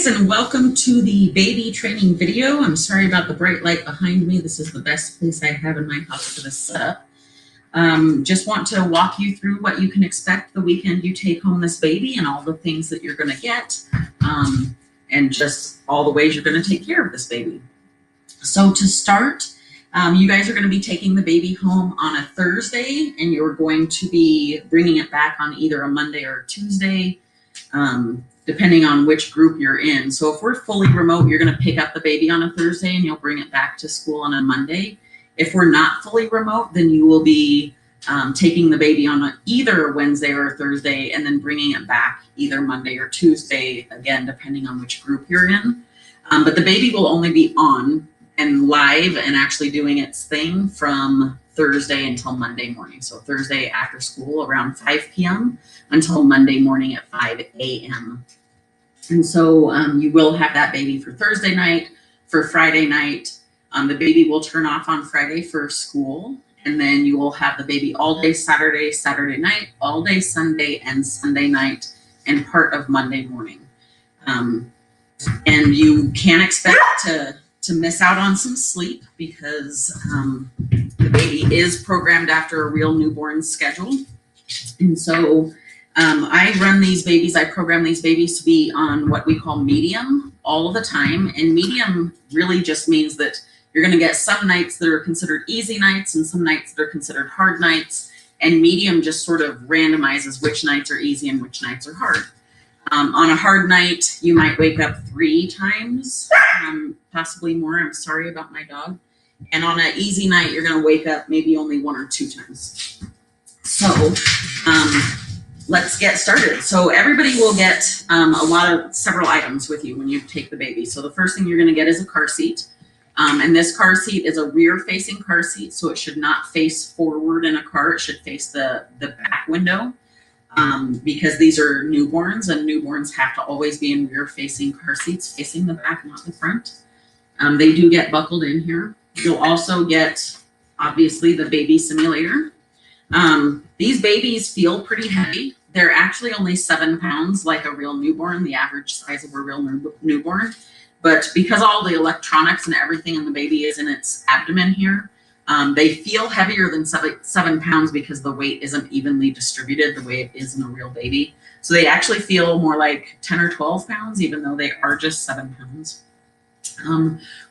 guys, and welcome to the baby training video. I'm sorry about the bright light behind me. This is the best place I have in my house for this setup. Just want to walk you through what you can expect the weekend you take home this baby and all the things that you're going to get, and just all the ways you're going to take care of this baby. So to start, you guys are going to be taking the baby home on a Thursday, and you're going to be bringing it back on either a Monday or a Tuesday, depending on which group you're in. So if we're fully remote, you're going to pick up the baby on a Thursday and you'll bring it back to school on a Monday. If we're not fully remote, then you will be taking the baby on either a Wednesday or a Thursday and then bringing it back either Monday or Tuesday, again, depending on which group you're in. But the baby will only be on and live and actually doing its thing from Thursday until Monday morning. So Thursday after school around 5 p.m. until Monday morning at 5 a.m. And so you will have that baby for Thursday night, for Friday night. The baby will turn off on Friday for school, and then you will have the baby all day Saturday, Saturday night, all day Sunday and Sunday night, and part of Monday morning. And you can expect to miss out on some sleep because the baby is programmed after a real newborn schedule. And so I run these babies, I program these babies to be on what we call medium all of the time. And medium really just means that you're going to get some nights that are considered easy nights and some nights that are considered hard nights. And medium just sort of randomizes which nights are easy and which nights are hard. On a hard night, you might wake up 3 times, possibly more. I'm sorry about my dog. And on an easy night, you're going to wake up maybe only 1 or 2 times. So let's get started. So everybody will get several items with you when you take the baby. So the first thing you're going to get is a car seat. And this car seat is a rear-facing car seat, so it should not face forward in a car. It should face the back window. Because these are newborns, and newborns have to always be in rear-facing car seats, facing the back, not the front. They do get buckled in here. You'll also get, obviously, the baby simulator. These babies feel pretty heavy. They're actually only 7 pounds, like a real newborn, the average size of a real newborn. But because all the electronics and everything in the baby is in its abdomen here, they feel heavier than 7 pounds because the weight isn't evenly distributed the way it is in a real baby. So they actually feel more like 10 or 12 pounds, even though they are just 7 pounds.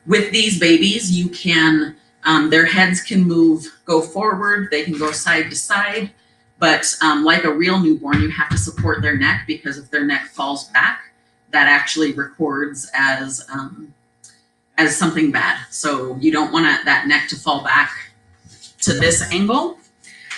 With these babies, you can, their heads can go forward, they can go side to side, but like a real newborn, you have to support their neck, because if their neck falls back, that actually records as something bad. So you don't want that neck to fall back to this angle.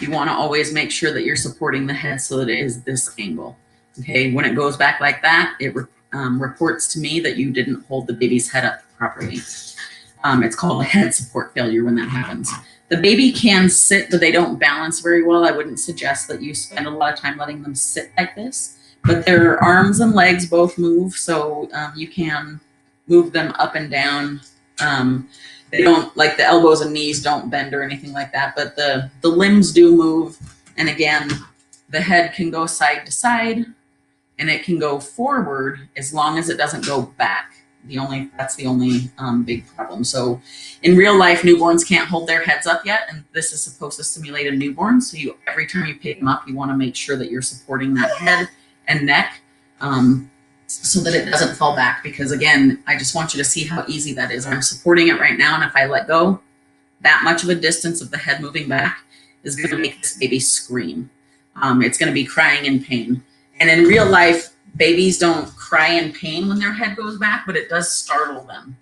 You want to always make sure that you're supporting the head so that it is this angle. Okay, when it goes back like that, it reports to me that you didn't hold the baby's head up properly. It's called a head support failure when that happens. The baby can sit, but they don't balance very well. I wouldn't suggest that you spend a lot of time letting them sit like this, but their arms and legs both move, so you can move them up and down. They don't, like the elbows and knees don't bend or anything like that, but the limbs do move. And again, the head can go side to side and it can go forward as long as it doesn't go back. That's the only big problem. So in real life, newborns can't hold their heads up yet, and this is supposed to simulate a newborn. So every time you pick them up, you want to make sure that you're supporting that head and neck, so that it doesn't fall back, because again, I just want you to see how easy that is. I'm supporting it right now, and if I let go, that much of a distance of the head moving back is going to make this baby scream. It's going to be crying in pain. And in real life, babies don't cry in pain when their head goes back, but it does startle them.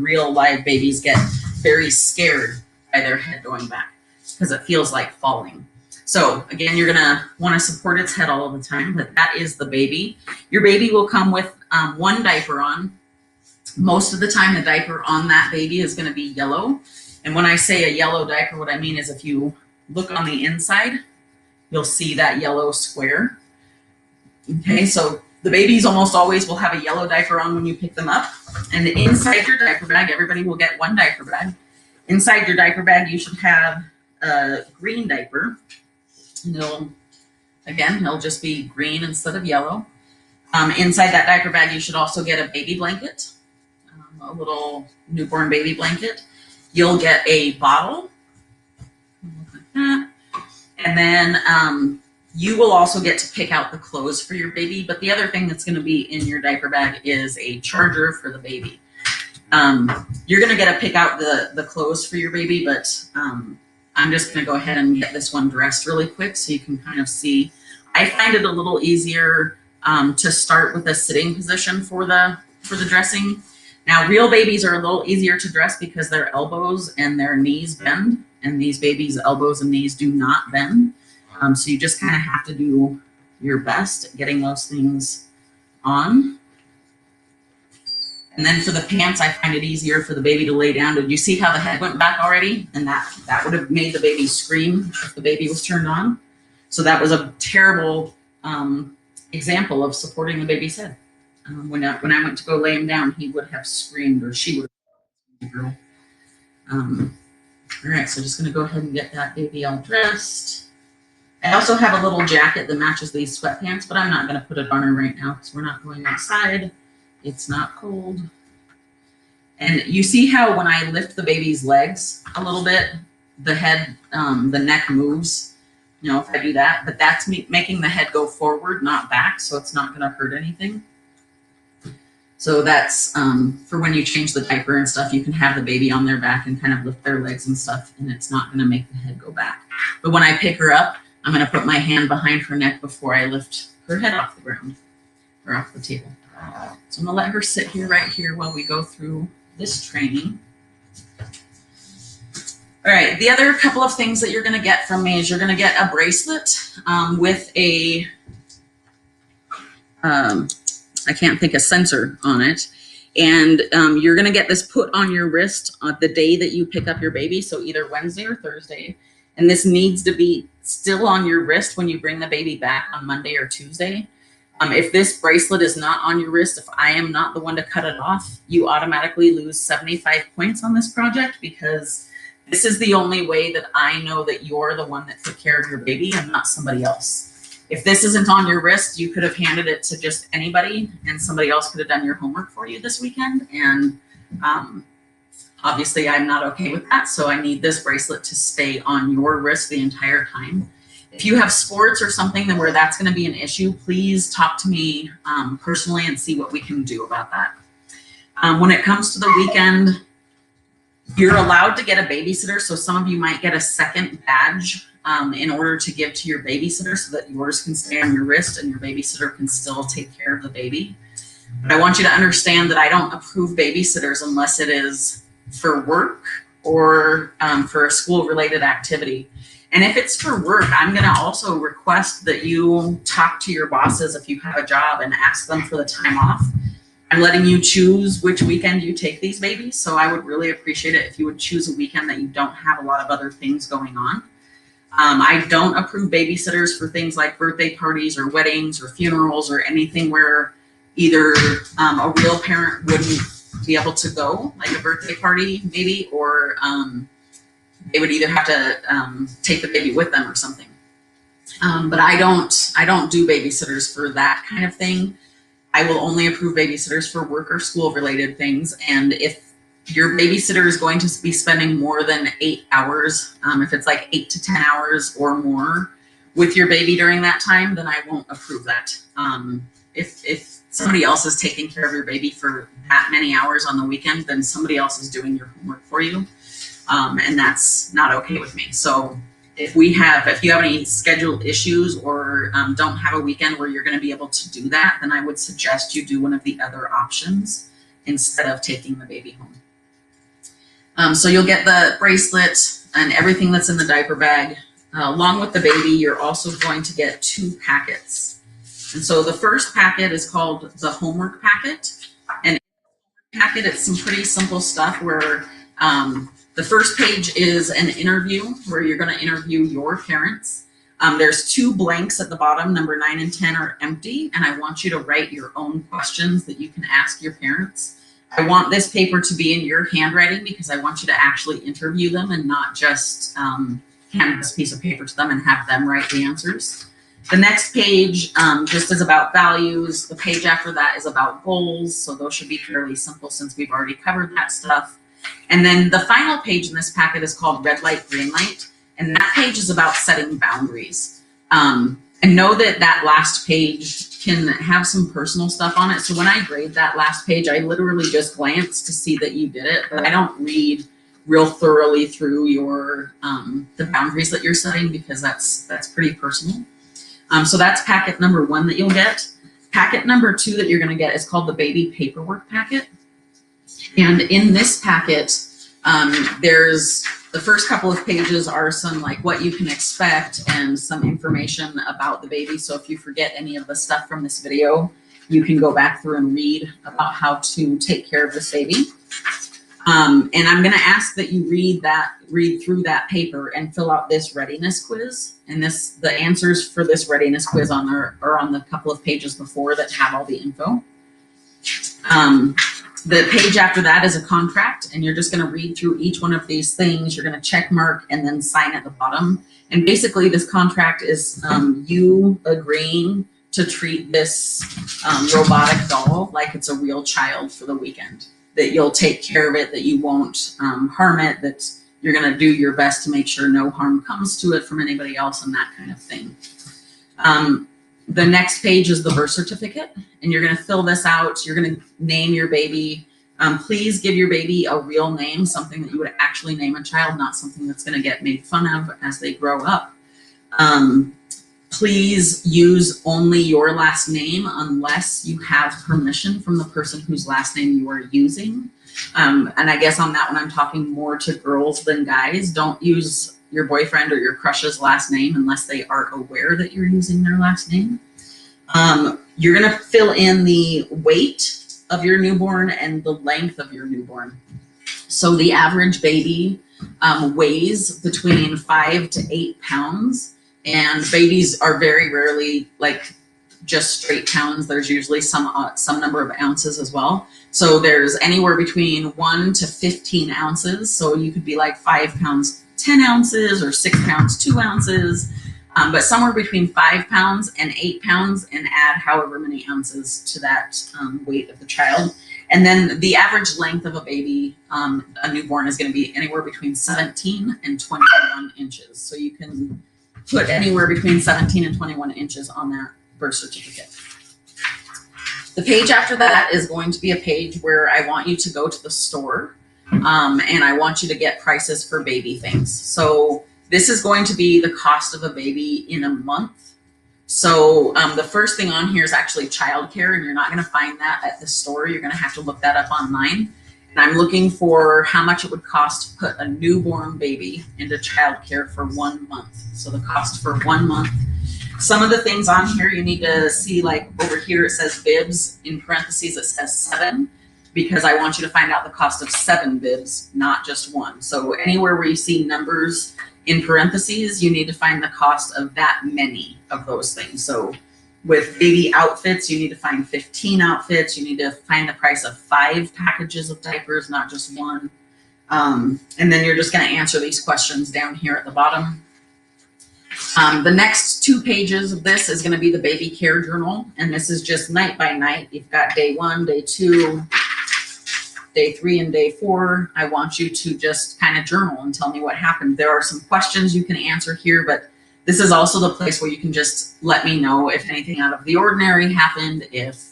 Real live babies get very scared by their head going back because it feels like falling. So again, you're going to want to support its head all of the time, but that is the baby. Your baby will come with 1 diaper on. Most of the time, the diaper on that baby is going to be yellow. And when I say a yellow diaper, what I mean is if you look on the inside, you'll see that yellow square. Okay, so the babies almost always will have a yellow diaper on when you pick them up. And inside your diaper bag, everybody will get 1 diaper bag. Inside your diaper bag, you should have a green diaper. And it'll just be green instead of yellow. Inside that diaper bag, you should also get a baby blanket, a little newborn baby blanket. You'll get a bottle, like that. And then you will also get to pick out the clothes for your baby. But the other thing that's going to be in your diaper bag is a charger for the baby. You're going to get to pick out the clothes for your baby, but I'm just going to go ahead and get this one dressed really quick so you can kind of see. I find it a little easier to start with a sitting position for the dressing. Now, real babies are a little easier to dress because their elbows and their knees bend, and these babies' elbows and knees do not bend. So you just kind of have to do your best at getting those things on. And then for the pants, I find it easier for the baby to lay down. Did you see how the head went back already? And that would have made the baby scream if the baby was turned on. So that was a terrible example of supporting the baby's head. When I went to go lay him down, he would have screamed, or she would have screamed. All right, so just going to go ahead and get that baby all dressed. I also have a little jacket that matches these sweatpants, but I'm not going to put it on her right now because we're not going outside. It's not cold. And you see how when I lift the baby's legs a little bit, the head, the neck moves, you know, if I do that, but that's making the head go forward, not back, so it's not going to hurt anything. So that's for when you change the diaper and stuff, you can have the baby on their back and kind of lift their legs and stuff, and it's not going to make the head go back. But when I pick her up, I'm going to put my hand behind her neck before I lift her head off the ground or off the table. So I'm going to let her sit here right here while we go through this training. All right, the other couple of things that you're going to get from me is you're going to get a bracelet with a, I can't think, a sensor on it. And you're going to get this put on your wrist on the day that you pick up your baby, so either Wednesday or Thursday. And this needs to be still on your wrist when you bring the baby back on Monday or Tuesday. If this bracelet is not on your wrist, if I am not the one to cut it off, you automatically lose 75 points on this project, because this is the only way that I know that you're the one that took care of your baby and not somebody else. If this isn't on your wrist, you could have handed it to just anybody and somebody else could have done your homework for you this weekend. And obviously I'm not okay with that. So I need this bracelet to stay on your wrist the entire time. If you have sports or something that where that's going to be an issue, please talk to me personally and see what we can do about that. When it comes to the weekend, you're allowed to get a babysitter. So some of you might get a second badge in order to give to your babysitter so that yours can stay on your wrist and your babysitter can still take care of the baby. But I want you to understand that I don't approve babysitters unless it is for work or for a school-related activity. And if it's for work, I'm going to also request that you talk to your bosses if you have a job and ask them for the time off. I'm letting you choose which weekend you take these babies, so I would really appreciate it if you would choose a weekend that you don't have a lot of other things going on. I don't approve babysitters for things like birthday parties or weddings or funerals or anything where either a real parent wouldn't be able to go, like a birthday party maybe, or they would either have to take the baby with them or something. But I don't do babysitters for that kind of thing. I will only approve babysitters for work or school related things. And if your babysitter is going to be spending more than 8 hours, if it's like 8 to 10 hours or more with your baby during that time, then I won't approve that. If somebody else is taking care of your baby for that many hours on the weekend, then somebody else is doing your homework for you. And that's not okay with me. So if you have any scheduled issues or don't have a weekend where you're going to be able to do that, then I would suggest you do one of the other options instead of taking the baby home. So you'll get the bracelet and everything that's in the diaper bag. Along with the baby, you're also going to get 2 packets. And so the first packet is called the homework packet. And in the packet, it's some pretty simple stuff where the first page is an interview where you're going to interview your parents. There's 2 blanks at the bottom, number 9 and 10 are empty, and I want you to write your own questions that you can ask your parents. I want this paper to be in your handwriting because I want you to actually interview them and not just hand this piece of paper to them and have them write the answers. The next page just is about values. The page after that is about goals. So those should be fairly simple since we've already covered that stuff. And then the final page in this packet is called red light, green light. And that page is about setting boundaries. And know that that last page can have some personal stuff on it. So when I grade that last page, I literally just glance to see that you did it, but I don't read real thoroughly through your the boundaries that you're setting because that's pretty personal. So that's packet number 1 that you'll get. Packet number 2 that you're going to get is called the baby paperwork packet. And in this packet, there's the first couple of pages are some like what you can expect and some information about the baby. So if you forget any of the stuff from this video, you can go back through and read about how to take care of this baby. And I'm going to ask that you read through that paper and fill out this readiness quiz. And the answers for this readiness quiz are on the couple of pages before that have all the info. The page after that is a contract, and you're just going to read through each one of these things. You're going to check mark and then sign at the bottom. And basically this contract is you agreeing to treat this robotic doll like it's a real child for the weekend. That you'll take care of it, that you won't harm it, that you're going to do your best to make sure no harm comes to it from anybody else and that kind of thing. The next page is the birth certificate, and you're going to fill this out. You're going to name your baby. Please give your baby a real name, something that you would actually name a child, not something that's going to get made fun of as they grow up. Please use only your last name unless you have permission from the person whose last name you are using. And I guess on that one, I'm talking more to girls than guys. Don't use your boyfriend or your crush's last name unless they are aware that you're using their last name. You're going to fill in the weight of your newborn and the length of your newborn. So the average baby weighs between 5 to 8 pounds, and babies are very rarely like just straight pounds. There's usually some number of ounces as well. So there's anywhere between 1 to 15 ounces. So you could be like 5 pounds, 10 ounces, or 6 pounds, 2 ounces, but somewhere between 5 pounds and 8 pounds, and add however many ounces to that weight of the child. And then the average length of a baby, a newborn, is going to be anywhere between 17 and 21 inches. So you can put anywhere between 17 and 21 inches on that birth certificate. The page after that is going to be a page where I want you to go to the store and I want you to get prices for baby things. So this is going to be the cost of a baby in a month. So the first thing on here is actually childcare, and you're not going to find that at the store. You're going to have to look that up online. And I'm looking for how much it would cost to put a newborn baby into childcare for 1 month. So the cost for 1 month. Some of the things on here you need to see, like over here it says bibs, in parentheses it says 7, because I want you to find out the cost of 7 bibs, not just 1. So anywhere where you see numbers in parentheses, you need to find the cost of that many of those things. So with baby outfits, you need to find 15 outfits. You need to find the price of 5 packages of diapers, not just 1. And then you're just going to answer these questions down here at the bottom. The next 2 pages of this is going to be the baby care journal, and this is just night by night. You've got day 1, day 2, day 3, and day 4. I want you to just kind of journal and tell me what happened. There are some questions you can answer here, but this is also the place where you can just let me know if anything out of the ordinary happened, if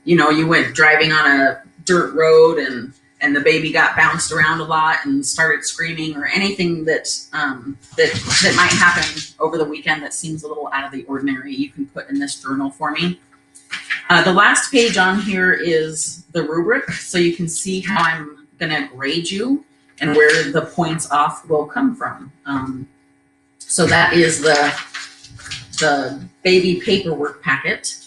you know, you went driving on a dirt road and the baby got bounced around a lot and started screaming, or anything that that might happen over the weekend that seems a little out of the ordinary, you can put in this journal for me. The last page on here is the rubric, so you can see how I'm going to grade you and where the points off will come from. So that is the baby paperwork packet.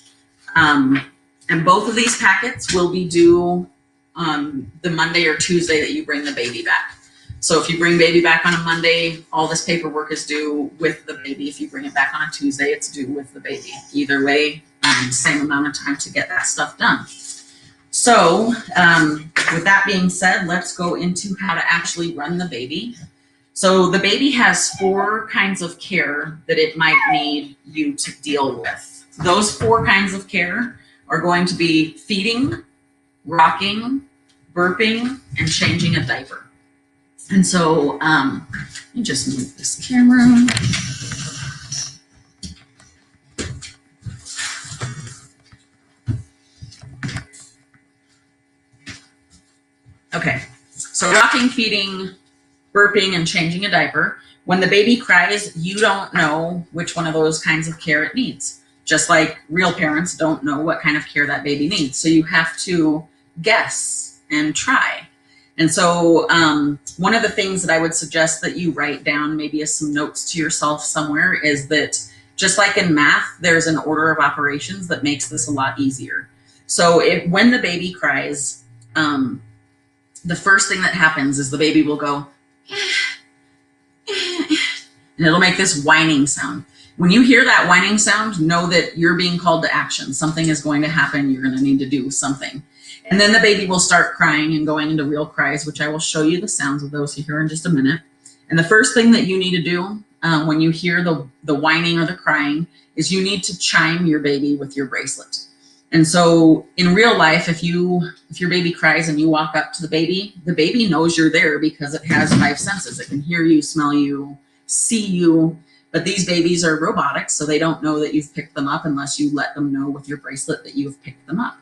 And both of these packets will be due the Monday or Tuesday that you bring the baby back. So if you bring baby back on a Monday, all this paperwork is due with the baby. If you bring it back on a Tuesday, it's due with the baby. Either way, same amount of time to get that stuff done. So with that being said, let's go into how to actually run the baby. So the baby has 4 kinds of care that it might need you to deal with. Those 4 kinds of care are going to be feeding, rocking, burping, and changing a diaper. And so let me just move this camera. Okay, so rocking, feeding, burping, and changing a diaper. When the baby cries, you don't know which one of those kinds of care it needs. Just like real parents don't know what kind of care that baby needs. So you have to guess and try. And so one of the things that I would suggest that you write down maybe as some notes to yourself somewhere is that just like in math, there's an order of operations that makes this a lot easier. So when the baby cries, the first thing that happens is the baby will go, and it'll make this whining sound. When you hear that whining sound, know that you're being called to action. Something is going to happen. You're going to need to do something. And then the baby will start crying and going into real cries, which I will show you the sounds of those here in just a minute. And the first thing that you need to do when you hear the whining or the crying is you need to chime your baby with your bracelet. And so in real life, if your baby cries and you walk up to the baby knows you're there because it has 5 senses. It can hear you, smell you, see you. But these babies are robotic, so they don't know that you've picked them up unless you let them know with your bracelet that you've picked them up.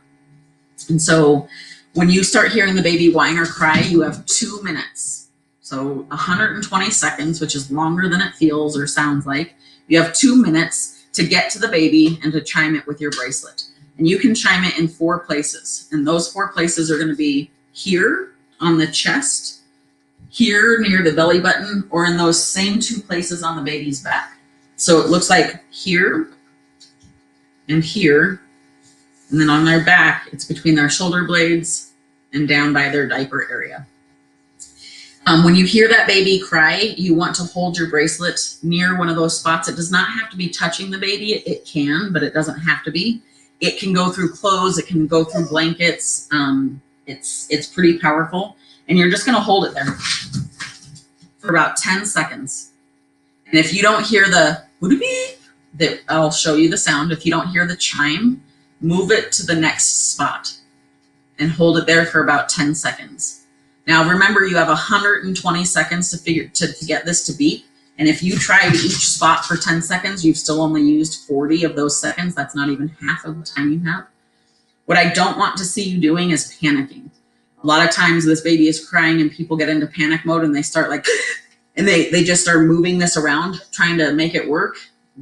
And so when you start hearing the baby whine or cry, you have 2 minutes. So 120 seconds, which is longer than it feels or sounds like. You have 2 minutes to get to the baby and to chime it with your bracelet. And you can chime it in 4 places. And those 4 places are going to be here on the chest, here near the belly button, or in those same 2 places on the baby's back. So it looks like here and here. And then on their back, it's between their shoulder blades and down by their diaper area. When you hear that baby cry, you want to hold your bracelet near one of those spots. It does not have to be touching the baby. It can, but it doesn't have to be. It can go through clothes. It can go through blankets. It's pretty powerful. And you're just going to hold it there for about 10 seconds. And if you don't hear the beep, that I'll show you the sound. If you don't hear the chime, move it to the next spot and hold it there for about 10 seconds. Now remember, you have 120 seconds to get this to beep. And if you tried each spot for 10 seconds, you've still only used 40 of those seconds. That's not even half of the time you have. What I don't want to see you doing is panicking. A lot of times this baby is crying and people get into panic mode and they start like, and they just start moving this around, trying to make it work.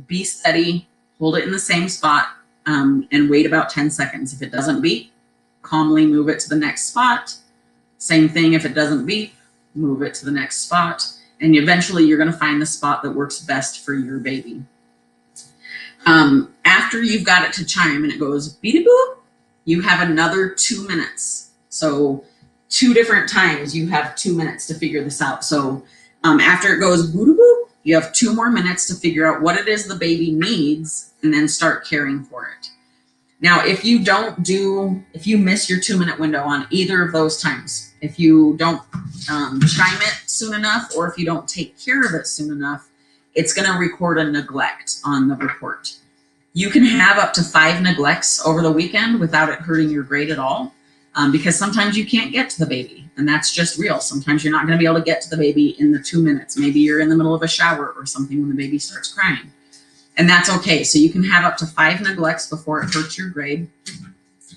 Be steady, hold it in the same spot, and wait about 10 seconds. If it doesn't beep, calmly move it to the next spot. Same thing, if it doesn't beep, move it to the next spot. And eventually you're going to find the spot that works best for your baby. After you've got it to chime and it goes beep boop, you have another 2 minutes. So 2 different times you have 2 minutes to figure this out. So after it goes boop boop, you have 2 more minutes to figure out what it is the baby needs and then start caring for it. Now, if you miss your 2-minute window on either of those times, if you don't chime it soon enough, or if you don't take care of it soon enough, it's going to record a neglect on the report. You can have up to 5 neglects over the weekend without it hurting your grade at all, because sometimes you can't get to the baby, and that's just real. Sometimes you're not going to be able to get to the baby in the 2 minutes. Maybe you're in the middle of a shower or something when the baby starts crying. And that's okay. So you can have up to 5 neglects before it hurts your grade.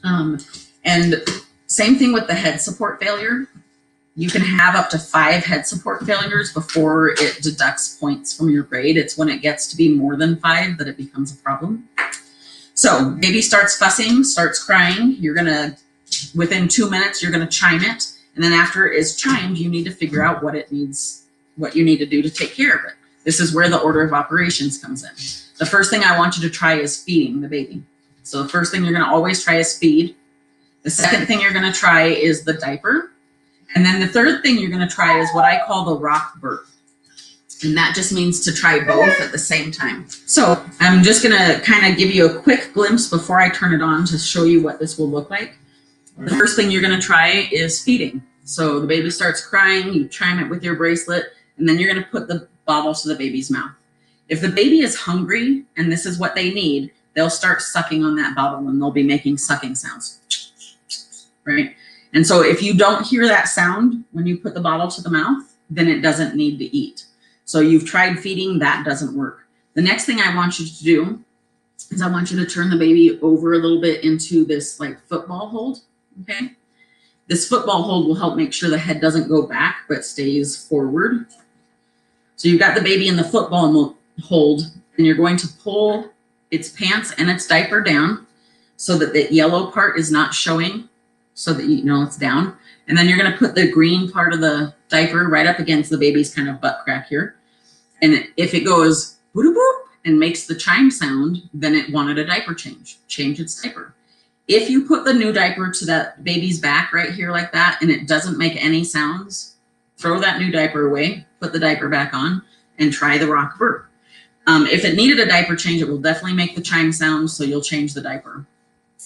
And same thing with the head support failure. You can have up to 5 head support failures before it deducts points from your grade. It's when it gets to be more than 5 that it becomes a problem. So baby starts fussing, starts crying. You're going to, within 2 minutes, you're going to chime it. And then after it is chimed, you need to figure out what it needs, what you need to do to take care of it. This is where the order of operations comes in. The first thing I want you to try is feeding the baby. So the first thing you're going to always try is feed. The second thing you're going to try is the diaper. And then the third thing you're going to try is what I call the rock burp. And that just means to try both at the same time. So I'm just going to kind of give you a quick glimpse before I turn it on to show you what this will look like. The first thing you're going to try is feeding. So the baby starts crying, you chime it with your bracelet. and then you're going to put the bottle to the baby's mouth. If the baby is hungry and this is what they need, they'll start sucking on that bottle and they'll be making sucking sounds, right? And so if you don't hear that sound when you put the bottle to the mouth, then it doesn't need to eat. So you've tried feeding, that doesn't work. The next thing I want you to do is I want you to turn the baby over a little bit into this like football hold, okay? This football hold will help make sure the head doesn't go back but stays forward. So you've got the baby in the football hold, and you're going to pull its pants and its diaper down so that the yellow part is not showing, so that you know it's down. And then you're going to put the green part of the diaper right up against the baby's kind of butt crack here. And if it goes boop boop and makes the chime sound, then it wanted a diaper change. Change its diaper. If you put the new diaper to that baby's back right here like that and it doesn't make any sounds, throw that new diaper away, put the diaper back on, and try the rock burp. If it needed a diaper change, it will definitely make the chime sound, so you'll change the diaper.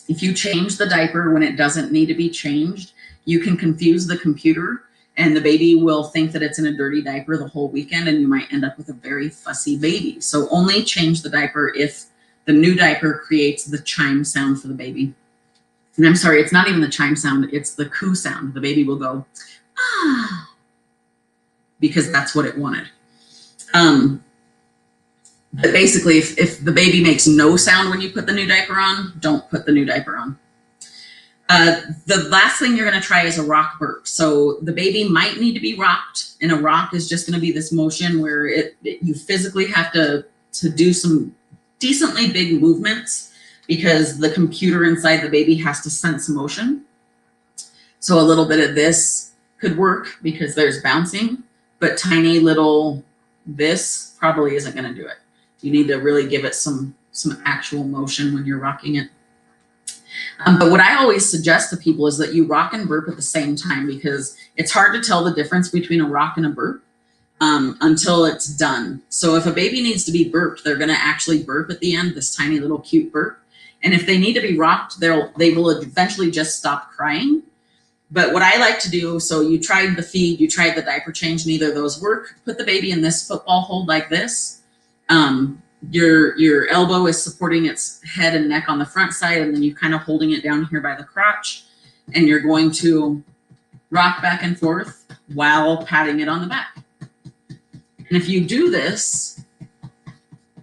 If you change the diaper when it doesn't need to be changed, you can confuse the computer and the baby will think that it's in a dirty diaper the whole weekend, and you might end up with a very fussy baby. So only change the diaper if the new diaper creates the chime sound for the baby. And I'm sorry, it's not even the chime sound, it's the coo sound. The baby will go, ah, because that's what it wanted. But basically, if the baby makes no sound when you put the new diaper on, don't put the new diaper on. The last thing you're going to try is a rock burp. So the baby might need to be rocked, and a rock is just going to be this motion where you physically have to do some decently big movements because the computer inside the baby has to sense motion. So a little bit of this could work because there's bouncing, but tiny little this probably isn't going to do it. You need to really give it some actual motion when you're rocking it. But what I always suggest to people is that you rock and burp at the same time, because it's hard to tell the difference between a rock and a burp until it's done. So if a baby needs to be burped, they're going to actually burp at the end, this tiny little cute burp. And if they need to be rocked, they will eventually just stop crying. But what I like to do, so you tried the feed, you tried the diaper change, neither of those work. Put the baby in this football hold like this. Your elbow is supporting its head and neck on the front side, and then you're kind of holding it down here by the crotch, and you're going to rock back and forth while patting it on the back. And if you do this,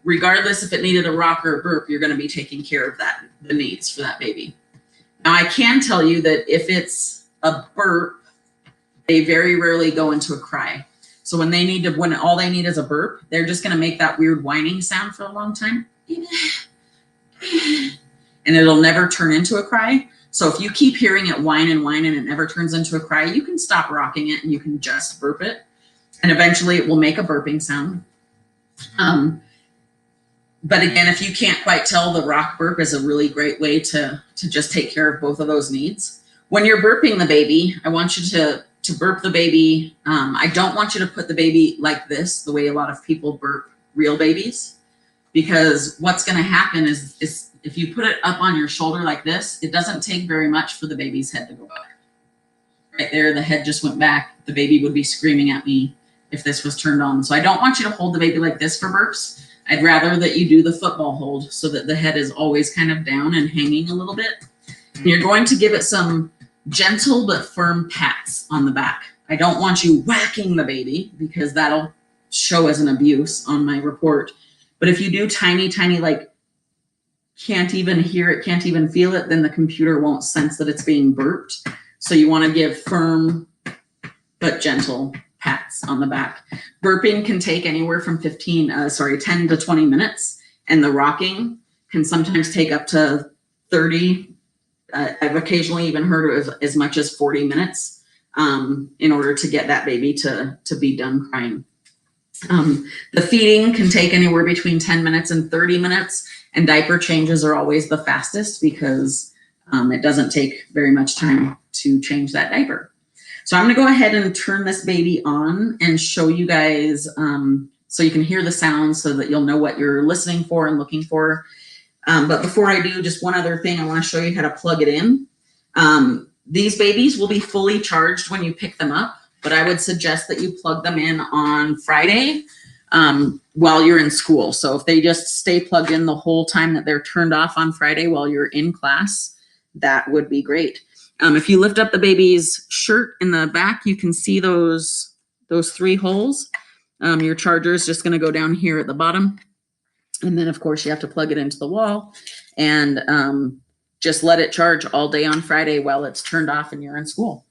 regardless if it needed a rock or a burp, you're going to be taking care of the needs for that baby. Now, I can tell you that if it's a burp, they very rarely go into a cry. So when all they need is a burp, they're just going to make that weird whining sound for a long time. And it'll never turn into a cry. So if you keep hearing it whine and whine and it never turns into a cry, you can stop rocking it and you can just burp it. And eventually it will make a burping sound. But again, if you can't quite tell, the rock burp is a really great way to just take care of both of those needs. When you're burping the baby, I want you to burp the baby. I don't want you to put the baby like this, the way a lot of people burp real babies, because what's going to happen is if you put it up on your shoulder like this, it doesn't take very much for the baby's head to go back. Right there, the head just went back. The baby would be screaming at me if this was turned on. So I don't want you to hold the baby like this for burps. I'd rather that you do the football hold so that the head is always kind of down and hanging a little bit. And you're going to give it some gentle but firm pats on the back. I don't want you whacking the baby because that'll show as an abuse on my report. But if you do tiny, like can't even hear it, can't even feel it, then the computer won't sense that it's being burped. So you want to give firm but gentle pats on the back. Burping can take anywhere from 10 to 20 minutes, and the rocking can sometimes take up to 30. I've occasionally even heard of as much as 40 minutes in order to get that baby to be done crying. The feeding can take anywhere between 10 minutes and 30 minutes, and diaper changes are always the fastest because it doesn't take very much time to change that diaper. So I'm going to go ahead and turn this baby on and show you guys so you can hear the sounds so that you'll know what you're listening for and looking for. But before I do, just one other thing, I want to show you how to plug it in. These babies will be fully charged when you pick them up, but I would suggest that you plug them in on Friday while you're in school. So if they just stay plugged in the whole time that they're turned off on Friday while you're in class, that would be great. If you lift up the baby's shirt in the back, you can see those 3 holes. Your charger is just going to go down here at the bottom. And then, of course, you have to plug it into the wall and just let it charge all day on Friday while it's turned off and you're in school.